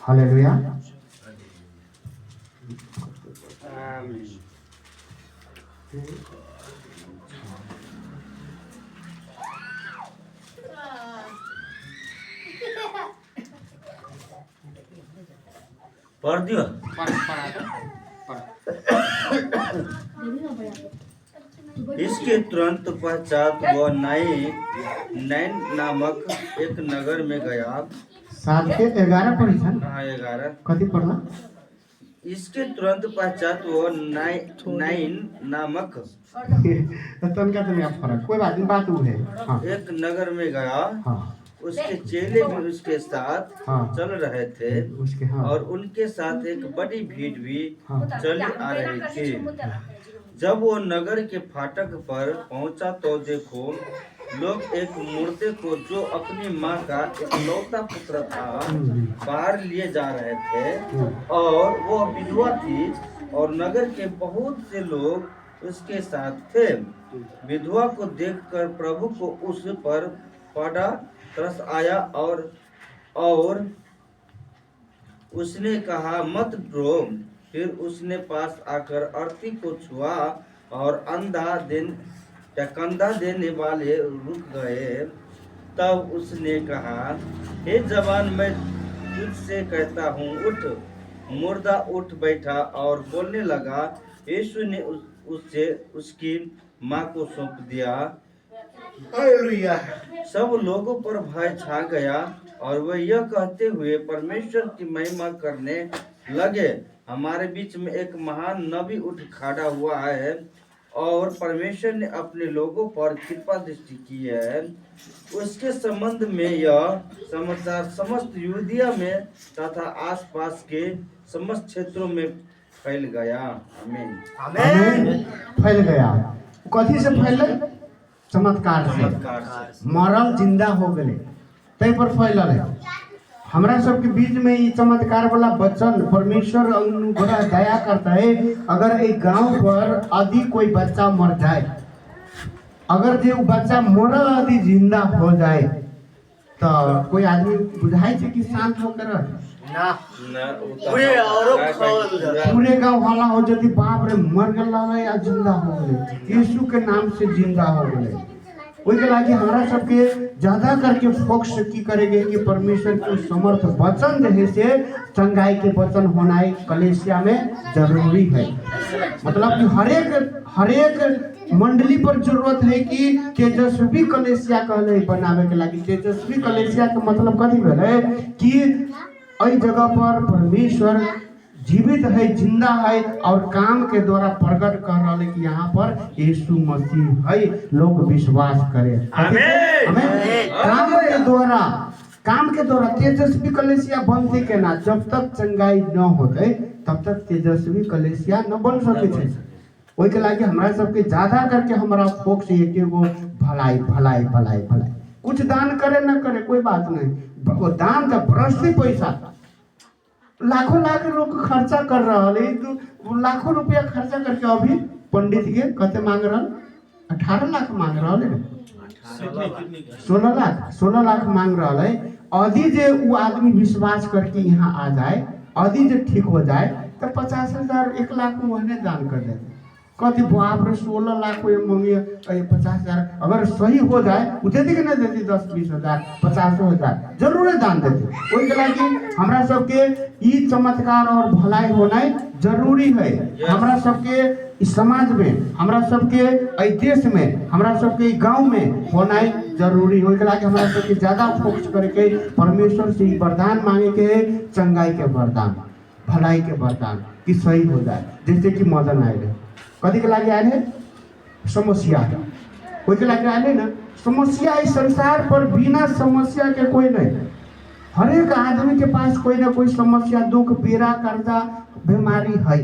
Hallelujah. पढ़ दियो। इसके तुरंत पश्चात वह नाइन नामक एक नगर में गया। 7 के 11 पढ़ी था। हाँ 11 कथी पढ़ला? इसके तुरंत पश्चात वो नाइन नामक तनका तो नहीं फर्क, कोई बात नहीं, बात वो है। हाँ एक नगर में गया। हाँ उसके चेले भी उसके साथ हाँ चल रहे थे उसके हाँ और उनके साथ एक बड़ी भीड़ भी हाँ चली आ रही थी। जब वो नगर के फाटक पर पहुंचा तो देखो लोग एक मुर्दे को जो अपनी माँ का इकलौता पुत्र था बाहर लिए जा रहे थे और वो विधवा थी और नगर के बहुत से लोग उसके साथ थे। विधवा को देखकर प्रभु को उस पर बड़ा तरस आया और उसने कहा मत डरो। फिर उसने पास आकर अर्थी को छुआ और कंधा देने वाले रुक गए। तब उसने कहा हे जवान मैं तुझसे कहता हूँ उठ। मुर्दा उठ बैठा और बोलने लगा। यीशु ने उससे उसकी माँ को सौंप दिया। हालेलुया। सब लोगों पर भय छा गया और वह यह कहते हुए परमेश्वर की महिमा करने लगे हमारे बीच में एक महान नबी उठ खड़ा हुआ है और परमेश्वर ने अपने लोगों पर कृपा दृष्टि की है। उसके संबंध में यह समाचार समस्त यहूदिया में तथा आसपास के समस्त क्षेत्रों में फैल गया। आमीन आमीन। फैल गया। कथी से फैले? चमत्कार से। मरल जिंदा हो गए तै पर फैलल है। हमरा सबके बीच में ये चमत्कार वाला वचन परमेश्वर बड़ा दया करता है। अगर एक गांव पर यदि कोई बच्चा मर जाए, अगर जो बच्चा मरल यदि जिंदा हो जाए तो कोई आदमी बुझाई से कि शांत होकर ना पूरे गांव हाला हो जाती, बाप रे मर गया या जिंदा हो गए, यीशु के नाम से जिंदा हो गए। वही लागी हमारा सबके ज्यादा करके फोकस की करेंगे कि परमेश्वर के समर्थ वचन जो है से चंगाई के वचन होना कलेसिया में जरूरी है। मतलब कि हरेक मंडली पर जरूरत है कि तेजस्वी कलेसिया कहले बनावे के लागी। तेजस्वी कलेसिया के मतलब कथी भेलै कि अई जगह पर परमेश्वर जीवित है, जिंदा है और काम के द्वारा प्रकट कर रहा है कि यहाँ पर यीशु मसीह है। लोग विश्वास करें। काम के द्वारा तेजस्वी कलेसिया बनते के ना। जब तक चंगाई न होते तब तक तेजस्वी कलेसिया न बन सके थे। वही के लागे हमारा सबके ज्यादा करके हमारा फोकस ये कि वो भलाई भलाई भलाई भलाई। कुछ दान करे न करे कोई बात नहीं, वो दान का भ्रष्ट पैसा लाखों लाख लोग खर्चा कर रहा है। तो लाखों रुपया खर्चा करके अभी पंडित के कते मांग रहा? 18 लाख मांग रहा है। 16 लाख मांग रहा है। यदि जे वो आदमी विश्वास करके यहाँ आ जाए, यदि जे ठीक हो जाए तो 50,000 1 लाख महीने दान कर देते। कथी बाप रे 16 लाख मांगिए 50,000 अगर सही हो जाए देती कि नहीं देती? 10-20,000 50,000 जरूर दान देती। वही के लागी हमरा सबके ई चमत्कार और भलाई होना जरूरी है। हमरा सबके समाज में, हमरा सबके देश में, हमरा सबके गांव में होना जरूरी। वही के लागी हमरा सबके ज्यादा फोकस करके परमेश्वर से वरदान मांगे के, चंगाई के वरदान, भलाई के वरदान कि सही हो जाए। जैसे कि मदन आए कथी के लागे आए समस्या, कोई के लागे आए ना समस्या। इस संसार पर बिना समस्या के कोई नहीं। हर एक आदमी के पास कोई ना कोई समस्या, दुख, पीड़ा, कर्जा, बीमारी है।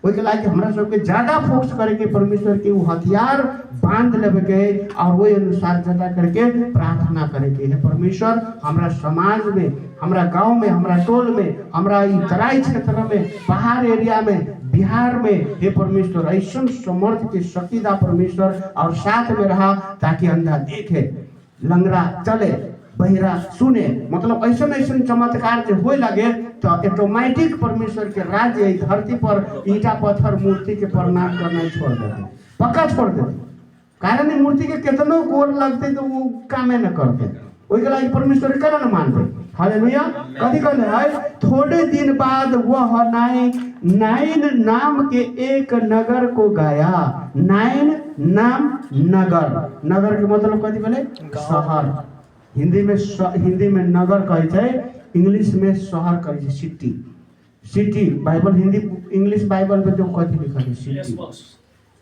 वही के लागे हमरा सबके ज्यादा फोकस करके परमेश्वर के वो हथियार बांध लेवे के और वही अनुसार ज्यादा करके प्रार्थना करे के है। परमेश्वर हमरा समाज में, हमरा गांव में, हमरा टोल में, हमरा तराई क्षेत्र में, पहाड़ एरिया में बिहार में हे परमेश्वर ऐसा समर्थ के शक्तिदा परमेश्वर और साथ में रहा, ताकि अंधा देखे, लंगड़ा चले, बहिरा सुने। मतलब ऐसा ऐसा चमत्कार जो होए लगे तो ऑटोमेटिक परमेश्वर के राज्य इस धरती पर ईटा पत्थर मूर्ति के प्रणाम करना छोड़ देते, पक्का छोड़ देते। कारण ये मूर्ति के कितनों गोर लगते तो वो कामे न करते, वही के परमेश्वर के कारण मानते। हालेलुया। कथी कहले है, थोड़े दिन बाद वह नाइन नाम के एक नगर को गया। नाइन नाम नगर, नगर के मतलब कथी बोले, शहर। हिंदी में नगर कहे जाए, इंग्लिश में शहर कहे जाए, city. City Bible Hindi English Bible में जो कथी लिखा है, सिटी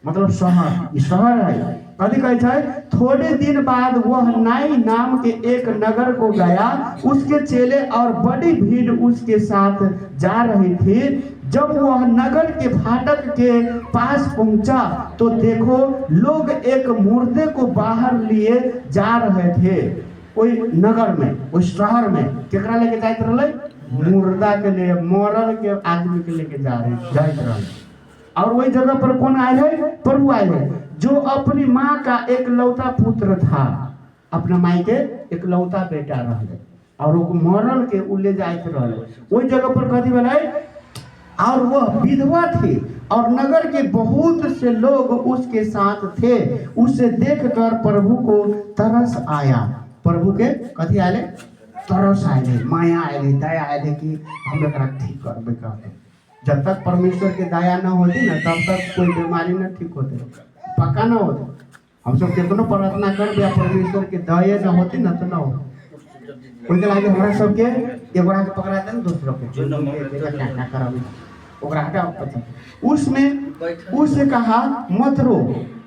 मतलब शहर, शहर है। कथी कहे जाए, थोड़े दिन बाद वह नाई नाम के एक नगर को गया, उसके चेले और बड़ी भीड़ उसके साथ जा रही थी। जब वह नगर के फाटक के पास पहुंचा तो देखो लोग एक मुर्दे को बाहर लिए जा रहे थे। कोई नगर में, कोई शहर में केकरा लेके जाते रहे, मुर्दा के लिए, मरल के आदमी के लेके जाते रहे। और वही जगह पर कौन आए है, प्रभु आए है, जो अपनी माँ का एक लौता पुत्र था, अपना माई के एक लौता बेटा रहे, और वो मरल के उ ले जाते रहे। वही जगह पर कथी बोला, और वह विधवा थी और नगर के बहुत से लोग उसके साथ थे। उसे देखकर प्रभु को तरस आया। प्रभु के कथी आए, तरस आए, माया आए, दया आए कि हम एकरा ठीक करबे कहते। जब तक परमेश्वर के दया न होती ना, तब तक कोई बीमारी न ठीक होते, पक्का न होते। हम सब कितनो प्रार्थना कर दिया, परमेश्वर के दया न होती ना तो न हो। उनके लागे हमारा सबके एगो के पकड़ा दे, दूसरों के क्या करावे, ओकरा हटा पता। उससे कहा मत रो।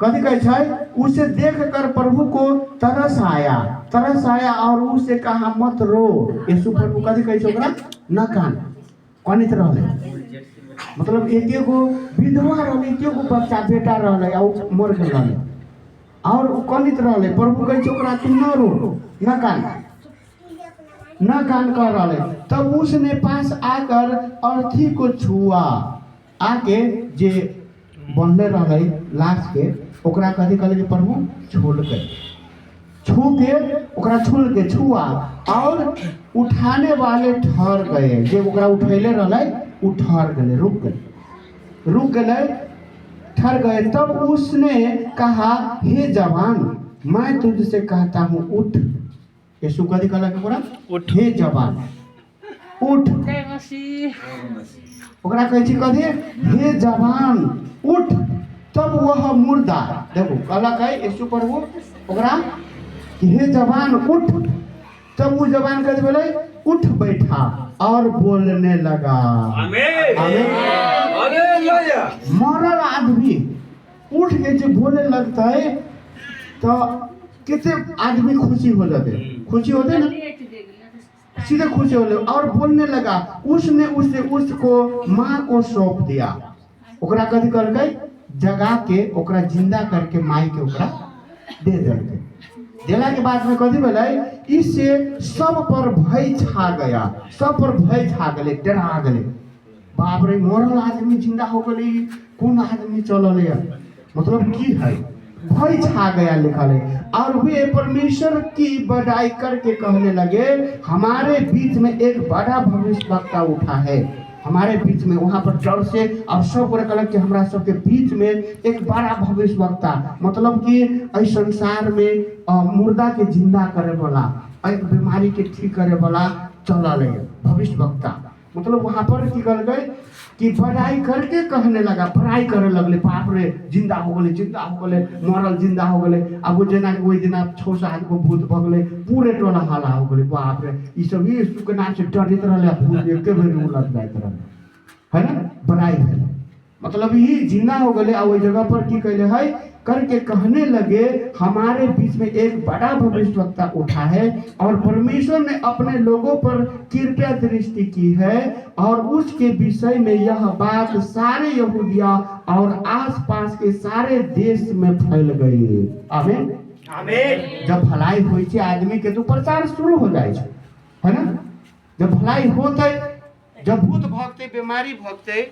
कथी कहे छै, उसे देखकर प्रभु को तरस आया और उसे कहा मत रो। यीशु प्रभु कथी कहे छै, ओकरा न कान कनित रहले, मतलब एक गो विधवा रहले, एक गो बच्चा बेटा रहले और मर गेल रहले, और कनित रहले। प्रभु कहे छै ओकरा तू न रो, न कान कर रहले। तब उसने पास आकर अर्थी को छुआ, आके जे बनले रहले लाश के, ओकरा कथी कहले कि प्रभु छू के ओकरा छुआ, और उठाने वाले ठहर गए। जे ओकरा उठैले रहले उ ठहर गए, रुक गए, ठहर गए। तब उसने कहा, हे जवान, मैं तुझसे कहता हूँ उठ। यीशु कथी कहला कि ओकरा उठ, हे जवान उठ। ओकरा कहै छी कथी, हे जवान उठ। तब वह मुर्दा, देखो कहला कहे यीशु प्रभु ओकरा कि हे जवान उठ। तब वो जवान कथी बोले, उठ बैठा और बोलने लगा। आमीन, हालेलुया। मरल आदमी उठ के जो बोलने लगता है तो कितने आदमी खुशी हो जाते, खुशी होते ना, सीधे खुशी हो, और बोलने लगा। उसने उसको माँ को सौंप दिया। ओकरा कथी करके जगा के ओकरा जिंदा करके माई के ओकरा दे देलके। देला के बाद में कथी बोले, इससे सब पर भय छा गया, सब पर भय छा गए, डरा गए। बाप रे, मरल आदमी जिंदा हो गई, कौन आदमी चलल, मतलब की है, भय छा गया लिखल है। और वे परमेश्वर की बड़ाई करके कहने लगे, हमारे बीच में एक बड़ा भविष्यवक्ता उठा है, हमारे बीच में। वहां पर डर से और सब कहलक कि हमरा सबके बीच में एक बड़ा भविष्यवक्ता, मतलब कि इस संसार में मुर्दा के जिंदा करे वाला, एक बीमारी के ठीक करे वाला चलल है भविष्यवक्ता। मतलब वहां पर की कर गए कि बड़ाई करके कहने लगा, बड़ाई करे लगले, बाप रे जिंदा हो गए, मरल जिंदा हो गए। अब वो जना वही दिन 6-7 को भूत भगले, पूरे टोला हाला हो गए। बाप रे, ई सब यीशु के नाम से डरित रहले, भूत एके बेर उलट जाइत रहले, है ना, बड़ाई है। मतलब ये जिंदा हो गए। और वही जगह पर की कहले है करके कहने लगे, हमारे बीच में एक बड़ा भविष्यवक्ता उठा है और परमेश्वर ने अपने लोगों पर कृपया दृष्टि की है, और उसके विषय में यह बात सारे यहूदिया और आसपास के सारे देश में फैल गई। आमीन, आमीन। जब भलाई होई छे आदमी के तो प्रचार शुरू हो जाए छे, है ना। जब भलाई होते, जब भूत भगते, बीमारी भगते,